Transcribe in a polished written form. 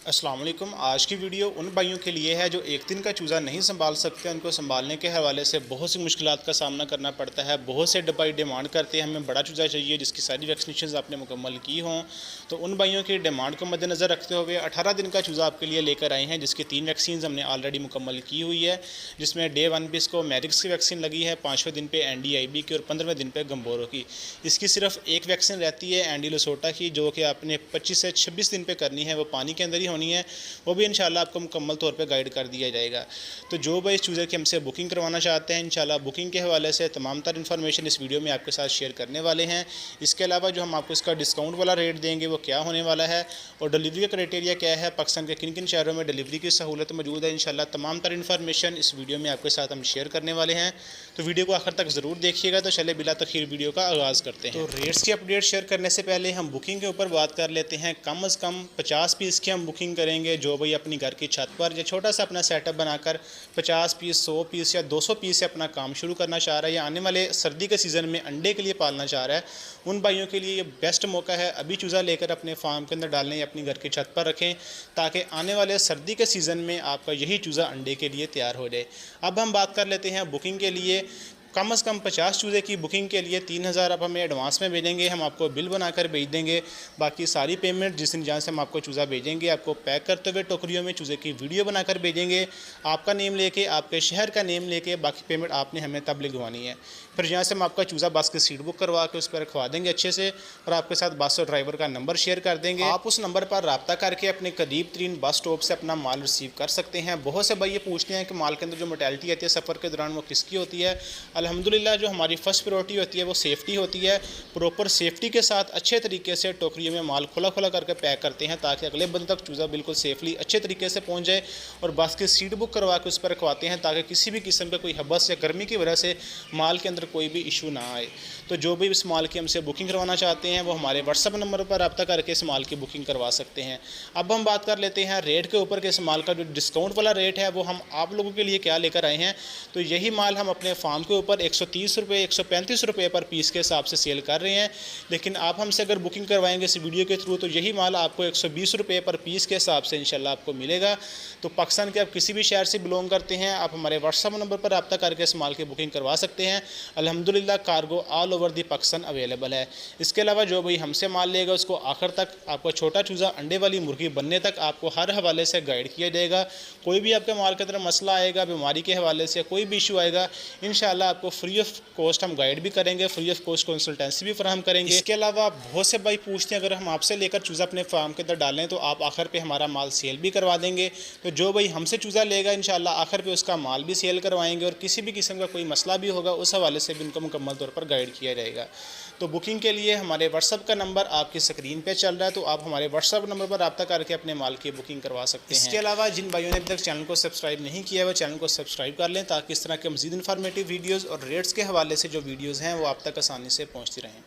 अस्सलाम वालेकुम। आज की वीडियो उन भाइयों के लिए है जो एक दिन का चूज़ा नहीं संभाल सकते। उनको संभालने के हवाले से बहुत सी मुश्किलात का सामना करना पड़ता है। बहुत से भाई डिमांड करते हैं हमें बड़ा चूज़ा चाहिए जिसकी सारी वैक्सीनेशन आपने मुकम्मल की हों। तो उन भाइयों की डिमांड को मद्देनज़र रखते हुए 18 दिन का चूज़ा आपके लिए लेकर आए हैं, जिसकी 3 वैक्सीन हमने ऑलरेडी मुकम्मल की हुई है। जिसमें डे 1 पे इसको मैरिक्स की वैक्सीन लगी है, 5वें दिन पे NDIB की और 15वें दिन पे गम्बोरो की। इसकी सिर्फ एक वैक्सीन रहती है एंडीलोसोटा की, जो कि आपने 25 से 26 दिन पे करनी है। वो पानी के अंदर ही होनी है। वो भी इंशाल्लाह आपको मुकम्मल तौर पे गाइड कर दिया जाएगा। तो जो भाई इस चूज़े की हमसे बुकिंग करवाना चाहते हैं, इंशाल्लाह बुकिंग के हवाले से तमाम तर इन्फॉर्मेशन इस वीडियो में आपके साथ शेयर करने वाले हैं। इसके अलावा जो हम आपको इसका डिस्काउंट वाला रेट देंगे वो क्या होने वाला है और डिलीवरी का क्राइटेरिया क्या है, पाकिस्तान के किन किन शहरों में डिलीवरी की सहूलत मौजूद है, इंशाल्लाह तमाम तर इन्फॉर्मेशन इस वीडियो में आपके साथ हम शेयर करने वाले हैं। तो वीडियो को आखिर तक ज़रूर देखिएगा। तो चले बिला तखीर वीडियो का आगाज़ करते हैं। तो रेट्स की अपडेट शेयर करने से पहले हम बुकिंग के ऊपर बात कर लेते हैं। कम अज़ कम 50 पीस की हम बुकिंग करेंगे। जो भाई अपनी घर की छत पर या छोटा सा अपना सेटअप बनाकर 50 पीस, 100 पीस या 200 पीस से अपना काम शुरू करना चाह रहा है या आने वाले सर्दी के सीज़न में अंडे के लिए पालना चाह रहा है, उन भाइयों के लिए ये बेस्ट मौका है। अभी चूज़ा लेकर अपने फार्म के अंदर डालने या अपनी घर की छत पर रखें, ताकि आने वाले सर्दी के सीज़न में आपका यही चूज़ा अंडे के लिए तैयार हो जाए। अब हम बात कर लेते हैं बुकिंग के लिए। कम से कम 50 चूज़े की बुकिंग के लिए 3000 आप हमें एडवांस में भेजेंगे। हम आपको बिल बनाकर भेज देंगे। बाकी सारी पेमेंट जिस दिन जहाँ से हम आपको चूज़ा भेजेंगे, आपको पैक करते हुए टोकरियों में चूज़े की वीडियो बनाकर भेजेंगे। आपका नेम लेके, आपके शहर का नेम लेके, बाकी पेमेंट आपने हमें तब लिखवानी है। फिर यहाँ से हम आपका चूज़ा बस की सीट बुक करवा के उस पर रखवा देंगे अच्छे से, और आपके साथ बस और ड्राइवर का नंबर शेयर कर देंगे। आप उस नंबर पर रब्ता करके अपने करीब तरीन बस स्टॉप से अपना माल रिसीव कर सकते हैं। बहुत से भाई ये पूछते हैं कि माल के अंदर जो मोर्टेलिटी आती है सफ़र के दौरान वो किसकी होती है। अल्हम्दुलिल्लाह जो हमारी फर्स्ट प्रायोरिटी होती है वो सेफ़्टी होती है। प्रॉपर सेफ्टी के साथ अच्छे तरीके से टोकरियों में माल खुला खुला करके पैक करते हैं, ताकि अगले बंदे तक चूज़ा बिल्कुल सेफली अच्छे तरीके से पहुंच जाए। और बस की सीट बुक करवा के उस पर रखवाते हैं, ताकि किसी भी किस्म का कोई हबस या गर्मी की वजह से माल के अंदर कोई भी इशू ना आए। तो जो भी इस माल की हमसे बुकिंग करवाना चाहते हैं वो हमारे व्हाट्सअप नंबर पर रब्ता करके इस माल की बुकिंग करवा सकते हैं। अब हम बात कर लेते हैं रेट के ऊपर कि इस माल का जो डिस्काउंट वाला रेट है वो हम आप लोगों के लिए क्या लेकर आए हैं। तो यही माल हम अपने फार्म के ऊपर 130 रुपये, 135 रुपये पर पीस के हिसाब से सेल कर रहे हैं। लेकिन आप हमसे अगर बुकिंग करवाएंगे इस वीडियो के थ्रू, तो यही माल आपको 120 रुपये पर पीस के हिसाब से इंशाल्लाह आपको मिलेगा। तो पाकिस्तान के आप किसी भी शहर से बिलोंग करते हैं, आप हमारे व्हाट्सअप नंबर पर रब्ता करके इस माल की बुकिंग करवा सकते हैं। अल्हम्दुलिल्लाह cargo all over the Pakistan available है। इसके अलावा जो भाई हमसे माल लेगा उसको आखिर तक आपको छोटा चूज़ा अंडे वाली मुर्गी बनने तक आपको हर हवाले से गाइड किया जाएगा। कोई भी आपके माल के अंदर मसला आएगा, बीमारी के हवाले से कोई भी इशू आएगा, इंशाल्लाह आपको फ्री ऑफ कॉस्ट हम गाइड भी करेंगे, फ्री ऑफ कॉस्ट कंसल्टेंसी भी फराहम करेंगे। इसके अलावा बहुत से भाई पूछते हैं अगर हम आपसे लेकर चूज़ा अपने फार्म के अंदर डालें तो आप आखिर पे हमारा माल सेल भी करवा देंगे। तो जो भाई हमसे चूज़ा लेगा इंशाल्लाह आखिर पे उसका माल भी सेल करवाएंगे, और किसी भी किस्म का कोई मसला भी होगा उस हवाले से भी उनको मुकम्मल तौर पर गाइड किया जाएगा। तो बुकिंग के लिए हमारे व्हाट्सअप का नंबर आपकी स्क्रीन पे चल रहा है, तो आप हमारे व्हाट्सअप नंबर पर रब्ता करके अपने माल की बुकिंग करवा सकते हैं। इसके अलावा जिन भाइयों ने अभी तक चैनल को सब्सक्राइब नहीं किया है वो चैनल को सब्सक्राइब कर लें, ताकि इस तरह के मज़ीद इन्फॉर्मेटिव वीडियोज़ और रेट्स के हवाले से जो वीडियोज़ हैं वो आप तक आसानी से पहुँचती रहें।